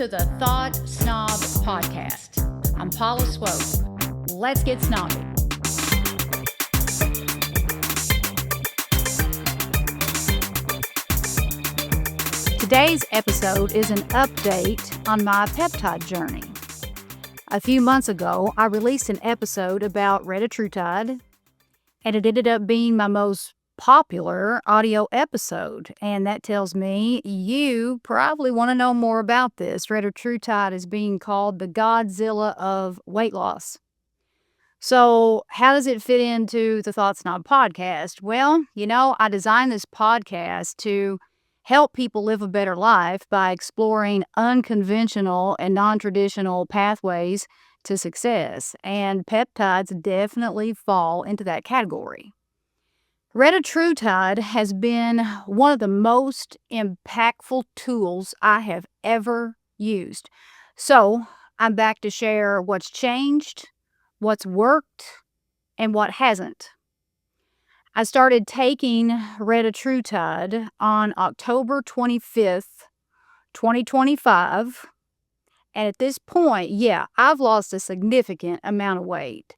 to the Thought Snob Podcast. I'm Paula Swope. Let's get snobby. Today's episode is an update on my peptide journey. A few months ago, I released an episode about Retatrutide, and it ended up being my most popular audio episode, and that tells me you probably want to know more about this. Retatrutide is being called the Godzilla of weight loss. So how does it fit into the Thought Snob podcast? Well, I designed this podcast to help people live a better life by exploring unconventional and non-traditional pathways to success, and peptides definitely fall into that category. Retatrutide has been one of the most impactful tools I have ever used. So I'm back to share what's changed, what's worked, and what hasn't. I started taking Retatrutide on October 25th, 2025. And at this point, I've lost a significant amount of weight.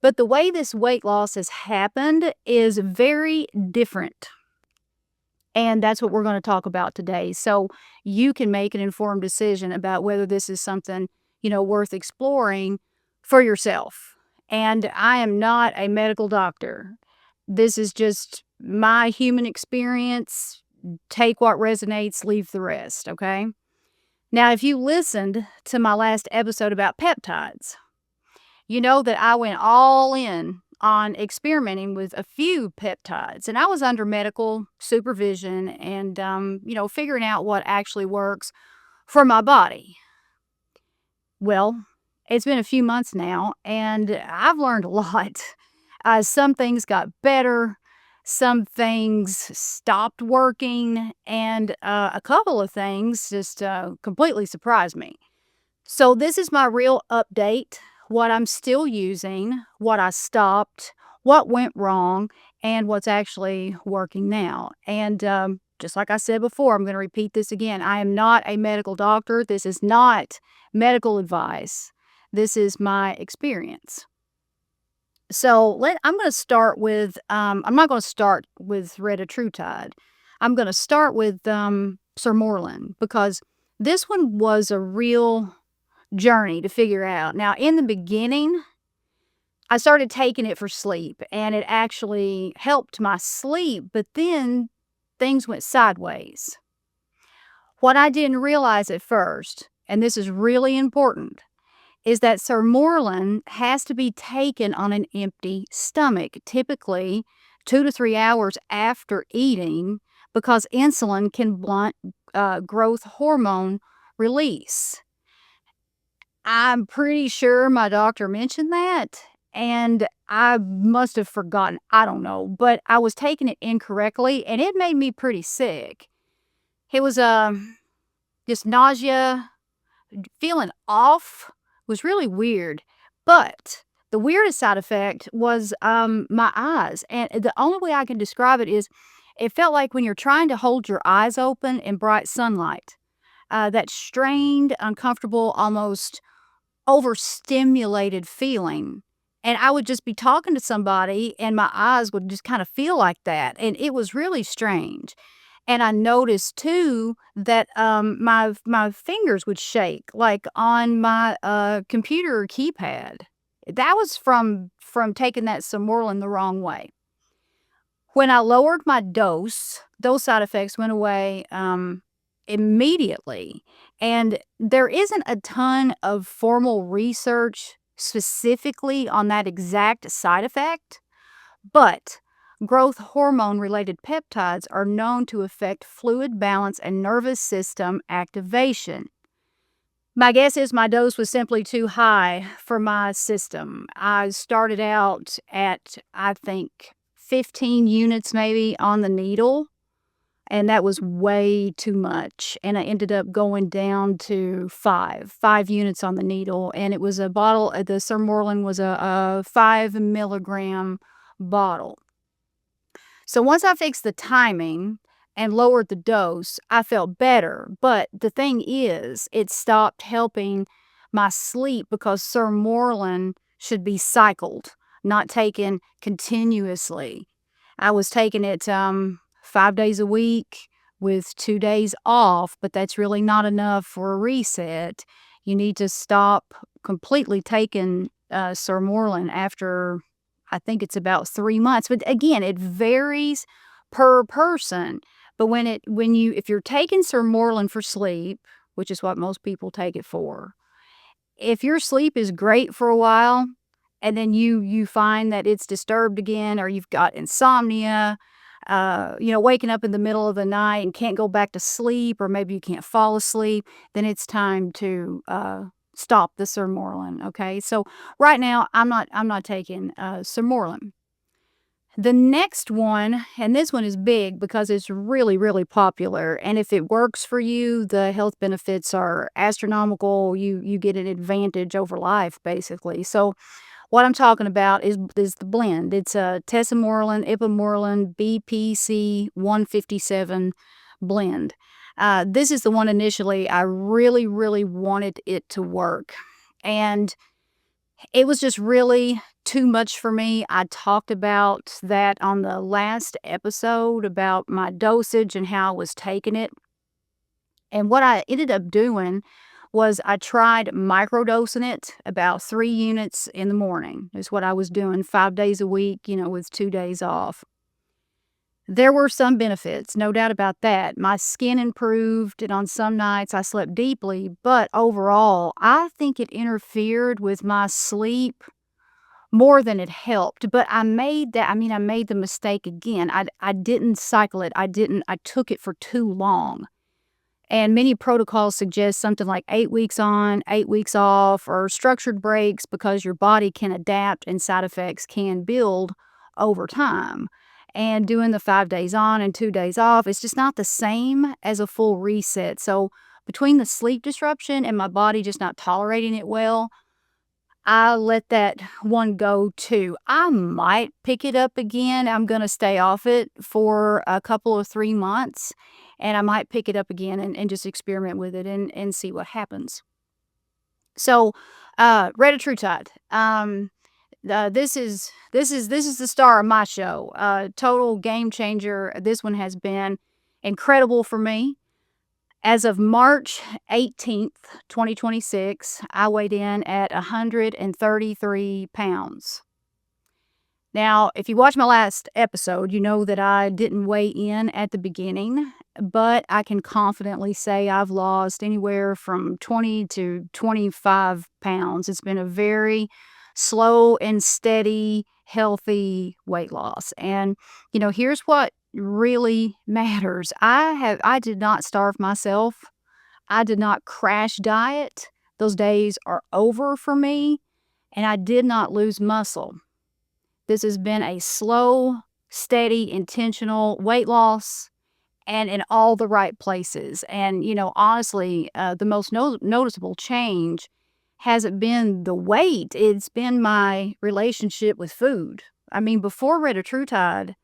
But the way this weight loss has happened is very different. And that's what we're going to talk about today. So you can make an informed decision about whether this is something, worth exploring for yourself. And I am not a medical doctor. This is just my human experience. Take what resonates, leave the rest, okay? Now, if you listened to my last episode about peptides, you know that I went all in on experimenting with a few peptides, and I was under medical supervision and, figuring out what actually works for my body. Well, it's been a few months now, and I've learned a lot. Some things got better, some things stopped working, and a couple of things just completely surprised me. So this is my real update. What I'm still using, what I stopped, what went wrong, and what's actually working now. And just like I said before, I'm going to repeat this again. I am not a medical doctor. This is not medical advice. This is my experience. So I'm going to start with, I'm not going to start with Retatrutide. I'm going to start with Sermorelin, because this one was a real journey to figure out. Now, in the beginning, I started taking it for sleep, and it actually helped my sleep, but then things went sideways. What I didn't realize at first, and this is really important, is that Sermorelin has to be taken on an empty stomach, typically 2 to 3 hours after eating, because insulin can blunt growth hormone release. I'm pretty sure my doctor mentioned that, and I must have forgotten. I don't know, but I was taking it incorrectly, and it made me pretty sick. It was just nausea, feeling off. Was really weird. But the weirdest side effect was my eyes, and the only way I can describe it is it felt like when you're trying to hold your eyes open in bright sunlight, that strained, uncomfortable, almost overstimulated feeling. And I would just be talking to somebody and my eyes would just kind of feel like that. And it was really strange. And I noticed too that my fingers would shake, like on my computer keypad. That was from taking that Sermorelin the wrong way. When I lowered my dose, those side effects went away immediately. And there isn't a ton of formal research specifically on that exact side effect, but growth hormone-related peptides are known to affect fluid balance and nervous system activation. My guess is my dose was simply too high for my system. I started out at, I think, 15 units maybe on the needle, and that was way too much. And I ended up going down to 5 units on the needle, and it was a bottle, the Sermorelin was a 5 milligram bottle. So once I fixed the timing, and lowered the dose, I felt better. But the thing is, it stopped helping my sleep because sermorelin should be cycled, not taken continuously. I was taking it 5 days a week with 2 days off, but that's really not enough for a reset. You need to stop completely taking sermorelin after, I think it's about 3 months. But again, it varies per person. But if you're taking sermorelin for sleep, which is what most people take it for, if your sleep is great for a while and then you find that it's disturbed again, or you've got insomnia, waking up in the middle of the night and can't go back to sleep, or maybe you can't fall asleep, then it's time to stop the sermorelin. Okay, so right now I'm not taking sermorelin. The next one, and this one is big because it's really, really popular, and if it works for you, the health benefits are astronomical. You get an advantage over life, basically. So what I'm talking about is the blend. It's a tesamorelin, ipamorelin, BPC 157 blend. This is the one initially I really, really wanted it to work, and it was just really too much for me. I talked about that on the last episode about my dosage and how I was taking it. And what I ended up doing was I tried microdosing it, about 3 units in the morning is what I was doing 5 days a week, with 2 days off. There were some benefits, no doubt about that. My skin improved, and on some nights I slept deeply, but overall, I think it interfered with my sleep more than it helped. But I made the mistake again. I didn't cycle it. I took it for too long. And many protocols suggest something like 8 weeks on, 8 weeks off, or structured breaks, because your body can adapt and side effects can build over time. And doing the 5 days on and 2 days off, it's just not the same as a full reset. So between the sleep disruption and my body just not tolerating it well, I let that one go too. I might pick it up again. I'm going to stay off it for a couple of 3 months, and I might pick it up again and just experiment with it and see what happens. So, Retatrutide. This is the star of my show. Total game changer. This one has been incredible for me. As of March 18th, 2026, I weighed in at 133 pounds. Now, if you watch my last episode, you know that I didn't weigh in at the beginning, but I can confidently say I've lost anywhere from 20 to 25 pounds. It's been a very slow and steady, healthy weight loss. And, here's what really matters. I did not starve myself. I did not crash diet. Those days are over for me, and I did not lose muscle. This has been a slow, steady, intentional weight loss, and in all the right places. And, honestly, the most noticeable change hasn't been the weight. It's been my relationship with food. I mean, before Retatrutide,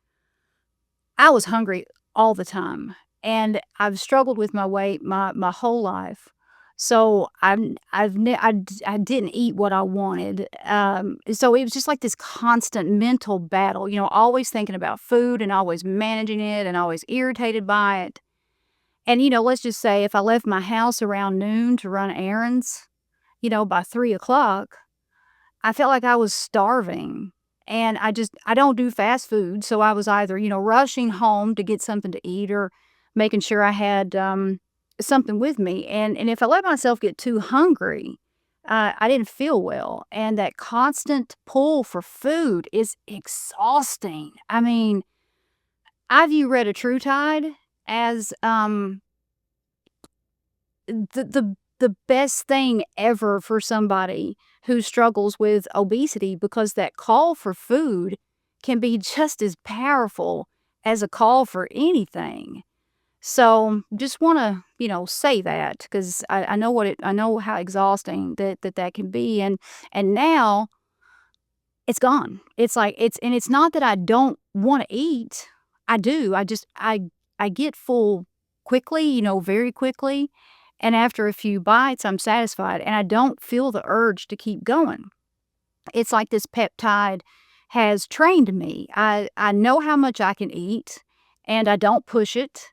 I was hungry all the time, and I've struggled with my weight my whole life. So I didn't eat what I wanted. So it was just like this constant mental battle, always thinking about food and always managing it and always irritated by it. And, let's just say if I left my house around noon to run errands, by 3 o'clock, I felt like I was starving. And I don't do fast food. So I was either, rushing home to get something to eat, or making sure I had something with me. And if I let myself get too hungry, I didn't feel well. And that constant pull for food is exhausting. I mean, I view Retatrutide as the best thing ever for somebody who struggles with obesity, because that call for food can be just as powerful as a call for anything. So just want to, say that, because I know how exhausting that can be. And now it's gone. It's like, it's not that I don't want to eat. I do. I I get full quickly, very quickly, and after a few bites, I'm satisfied, and I don't feel the urge to keep going. It's like this peptide has trained me. I know how much I can eat, and I don't push it,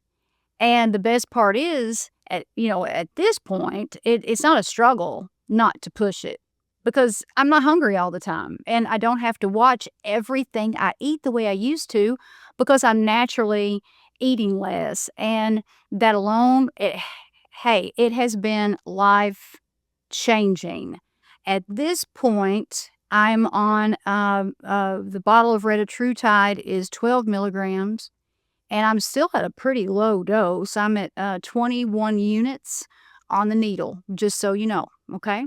and the best part is, at this point, it's not a struggle not to push it because I'm not hungry all the time, and I don't have to watch everything I eat the way I used to because I'm naturally eating less, and that alone, hey, it has been life-changing. At this point, I'm on, the bottle of Retatrutide is 12 milligrams, and I'm still at a pretty low dose. I'm at 21 units on the needle, just so you know, okay?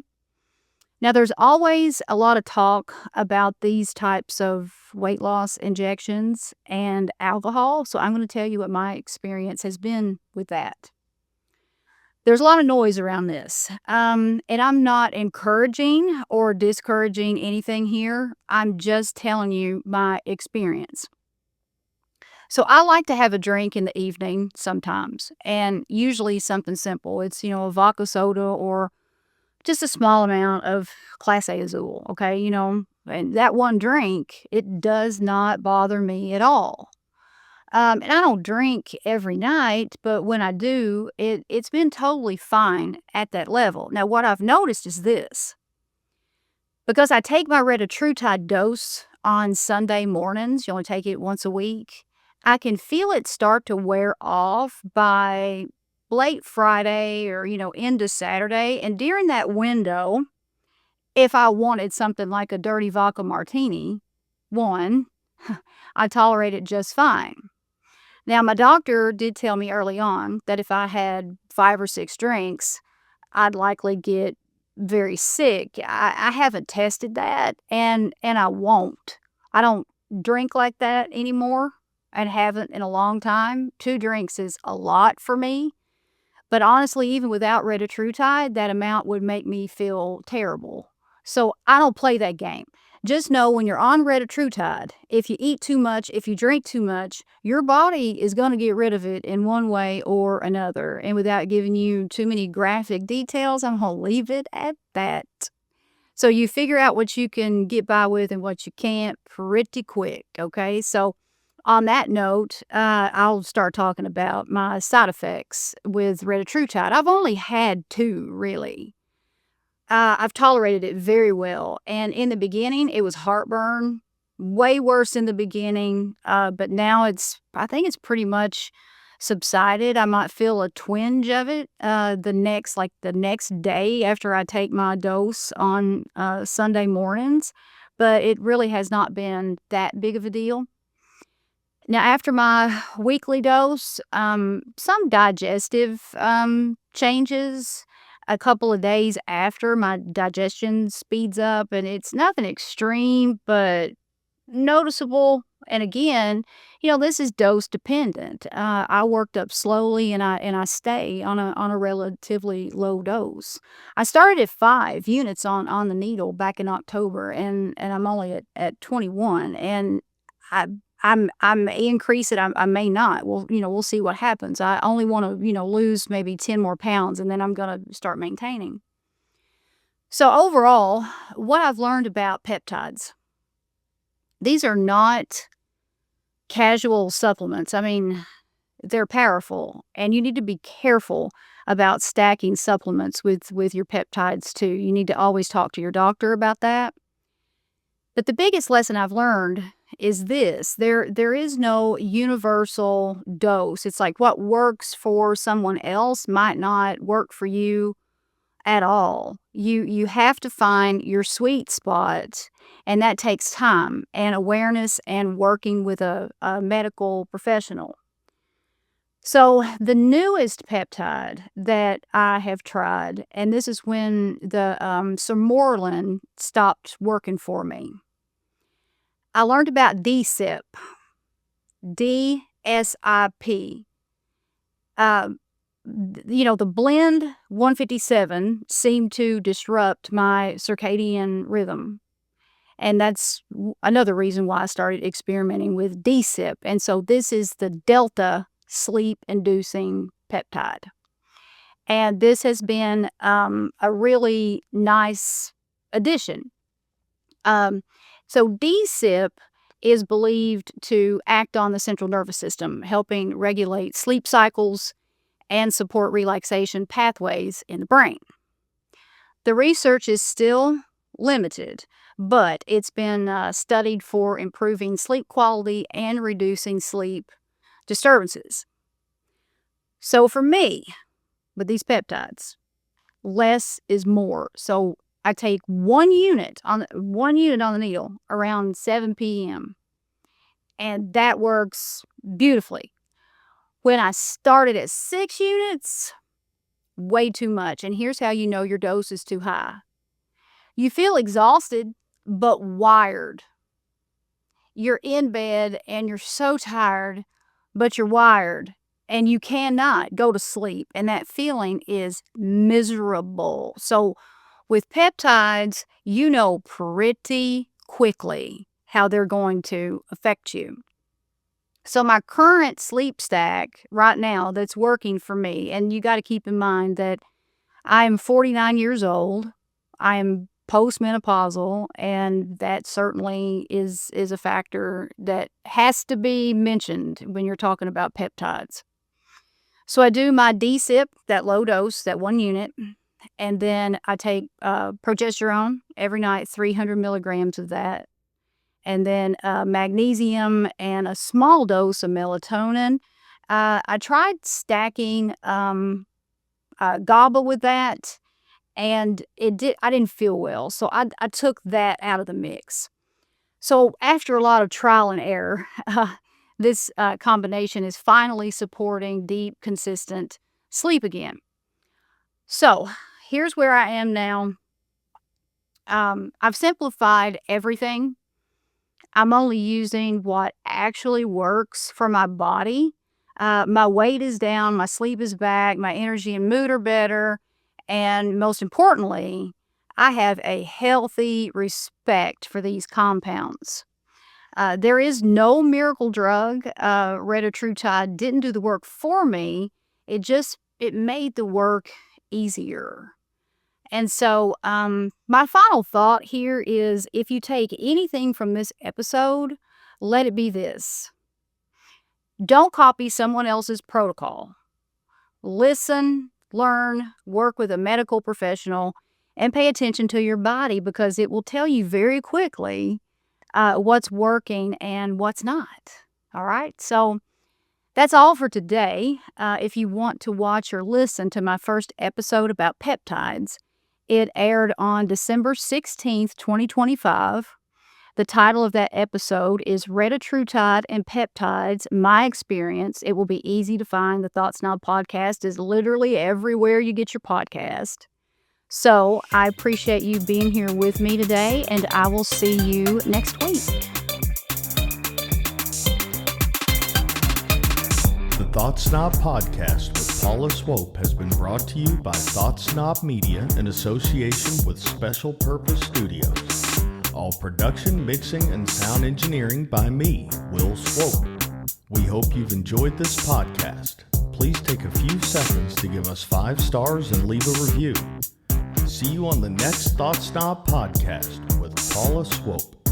Now, there's always a lot of talk about these types of weight loss injections and alcohol, so I'm going to tell you what my experience has been with that. There's a lot of noise around this, and I'm not encouraging or discouraging anything here. I'm just telling you my experience. So I like to have a drink in the evening sometimes, and usually something simple. It's, a vodka soda or just a small amount of Class A Azul, okay? And that one drink, it does not bother me at all. And I don't drink every night, but when I do, it's been totally fine at that level. Now, what I've noticed is this. Because I take my Retatrutide dose on Sunday mornings, you only take it once a week, I can feel it start to wear off by late Friday or, into Saturday. And during that window, if I wanted something like a dirty vodka martini, I tolerate it just fine. Now, my doctor did tell me early on that if I had 5 or 6 drinks, I'd likely get very sick. I haven't tested that, and I won't. I don't drink like that anymore and haven't in a long time. 2 drinks is a lot for me, but honestly, even without Retatrutide, that amount would make me feel terrible. So I don't play that game. Just know when you're on Retatrutide, if you eat too much, if you drink too much, your body is going to get rid of it in one way or another. And without giving you too many graphic details, I'm going to leave it at that. So you figure out what you can get by with and what you can't pretty quick, okay? So on that note, I'll start talking about my side effects with Retatrutide. I've only had 2, really. I've tolerated it very well, and in the beginning, it was heartburn, way worse in the beginning, but now I think it's pretty much subsided. I might feel a twinge of it, the next day after I take my dose on, Sunday mornings, but it really has not been that big of a deal. Now, after my weekly dose, some digestive, changes. A couple of days after, my digestion speeds up, and it's nothing extreme, but noticeable. And again, this is dose dependent. I worked up slowly, and I stay on a relatively low dose. I started at 5 units on the needle back in October, and I'm only at 21, and I may increase it, I may not. We'll see what happens. I only wanna, lose maybe 10 more pounds, and then I'm gonna start maintaining. So overall, what I've learned about peptides, these are not casual supplements. I mean, they're powerful, and you need to be careful about stacking supplements with your peptides too. You need to always talk to your doctor about that. But the biggest lesson I've learned is this. There is no universal dose. It's like what works for someone else might not work for you at all. You have to find your sweet spot, and that takes time and awareness and working with a medical professional. So the newest peptide that I have tried, and this is when the Sermorelin stopped working for me. I learned about DSIP, D-S-I-P. The blend 157 seemed to disrupt my circadian rhythm. And that's another reason why I started experimenting with DSIP. And so this is the Delta sleep-inducing peptide. And this has been a really nice addition. So D-sip is believed to act on the central nervous system, helping regulate sleep cycles and support relaxation pathways in the brain. The research is still limited, but it's been studied for improving sleep quality and reducing sleep disturbances. So for me, with these peptides, less is more. So I take one unit on the needle around 7 p.m. and that works beautifully. When I started at 6 units, way too much. And here's how you know your dose is too high. You feel exhausted, but wired. You're in bed and you're so tired, but you're wired. And you cannot go to sleep. And that feeling is miserable. So with peptides, you know pretty quickly how they're going to affect you. So my current sleep stack right now that's working for me, and you got to keep in mind that I am 49 years old. I am postmenopausal, and that certainly is a factor that has to be mentioned when you're talking about peptides. So I do my D-sip, that low dose, that 1 unit, and then I take progesterone every night, 300 milligrams of that, and then magnesium and a small dose of melatonin. I tried stacking GABA with that, and I didn't feel well, so I took that out of the mix. So after a lot of trial and error, this combination is finally supporting deep, consistent sleep again. So here's where I am now. I've simplified everything. I'm only using what actually works for my body. My weight is down, my sleep is back, my energy and mood are better, and most importantly, I have a healthy respect for these compounds. There is no miracle drug. Retatrutide didn't do the work for me. It made the work easier. And so my final thought here is, if you take anything from this episode, let it be this. Don't copy someone else's protocol. Listen, learn, work with a medical professional, and pay attention to your body, because it will tell you very quickly what's working and what's not. All right? So that's all for today. If you want to watch or listen to my first episode about peptides, it aired on December 16th, 2025. The title of that episode is Retatrutide and Peptides, My Experience. It will be easy to find. The Thoughts Now podcast is literally everywhere you get your podcast. So I appreciate you being here with me today, and I will see you next week. The Thought Snob podcast with Paula Swope has been brought to you by Thought Snob Media in association with Special Purpose Studios. All production, mixing, and sound engineering by me, Will Swope. We hope you've enjoyed this podcast. Please take a few seconds to give us 5 stars and leave a review. See you on the next Thought Snob podcast with Paula Swope.